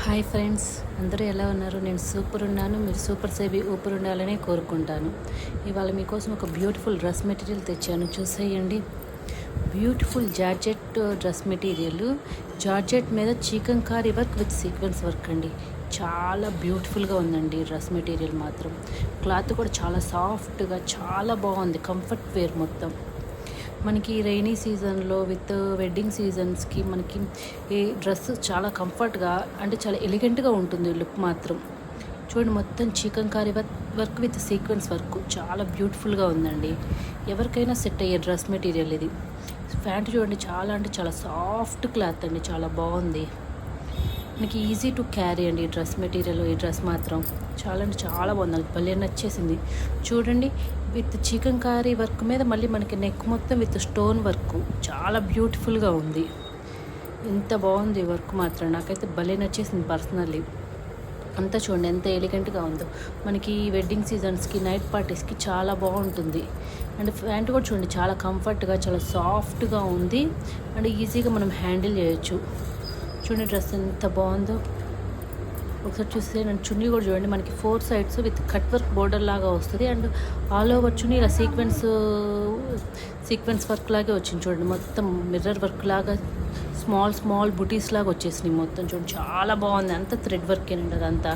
Hi friends, అందరూ ఎలా ఉన్నారు? నేను సూపర్ ఉన్నాను. మీరు సూపర్ సేవి ఊపర్ ఉండాలని కోరుకుంటాను. ఇవాళ మీకోసం ఒక బ్యూటిఫుల్ డ్రెస్ మెటీరియల్ తెచ్చాను, చూసేయండి. Beautiful georgette dress material, georgette మీద చీకంకారీ వర్క్ విత్ సీక్వెన్స్ వర్క్ అండి. చాలా బ్యూటిఫుల్గా ఉందండి డ్రెస్ మెటీరియల్ మాత్రం. క్లాత్ కూడా చాలా సాఫ్ట్గా చాలా బాగుంది, కంఫర్ట్ వేర్ మొత్తం. మనకి రైనీ సీజన్లో విత్ వెడ్డింగ్ సీజన్స్కి మనకి ఈ డ్రెస్ చాలా కంఫర్ట్గా అంటే చాలా ఎలిగెంట్గా ఉంటుంది లుక్ మాత్రం. చూడండి, మొత్తం చీకంకారీ వర్క్ విత్ సీక్వెన్స్ వర్క్ చాలా బ్యూటిఫుల్గా ఉందండి. ఎవరికైనా సెట్ అయ్యే డ్రెస్ మెటీరియల్ ఇది. ప్యాంట్ చూడండి, చాలా అంటే చాలా సాఫ్ట్ క్లాత్ అండి, చాలా బాగుంది. మనకి ఈజీ టు క్యారీ అండి ఈ డ్రెస్ మెటీరియల్. ఈ డ్రెస్ మాత్రం చాలా అంటే చాలా బాగుంది, నాకు భలే నచ్చేసింది. చూడండి, విత్ చికెన్కారీ వర్క్ మీద మళ్ళీ మనకి నెక్ మొత్తం విత్ స్టోన్ వర్క్ చాలా బ్యూటిఫుల్గా ఉంది. ఎంత బాగుంది వర్క్ మాత్రం, నాకైతే భలే నచ్చేసింది పర్సనల్లీ. అంతా చూడండి ఎంత ఎలిగెంట్గా ఉందో. మనకి వెడ్డింగ్ సీజన్స్కి, నైట్ పార్టీస్కి చాలా బాగుంటుంది. అండ్ ప్యాంట్ కూడా చూడండి, చాలా కంఫర్ట్గా చాలా సాఫ్ట్గా ఉంది. అండ్ ఈజీగా మనం హ్యాండిల్ చేయొచ్చు. చూడండి డ్రెస్ ఎంత బాగుందో. ఒకసారి చూస్తే నన్ను చున్నీ కూడా చూడండి, మనకి 4 sides with cut work border లాగా వస్తుంది. అండ్ ఆల్ ఓవర్ చున్నీ ఇలా సీక్వెన్స్ వర్క్ లాగే వచ్చింది. చూడండి, మొత్తం మిర్రర్ వర్క్ లాగా స్మాల్ బుటీస్ లాగా వచ్చేసినాయి మొత్తం. చూడండి చాలా బాగుంది, అంతా థ్రెడ్ వర్కేనండి అదంతా.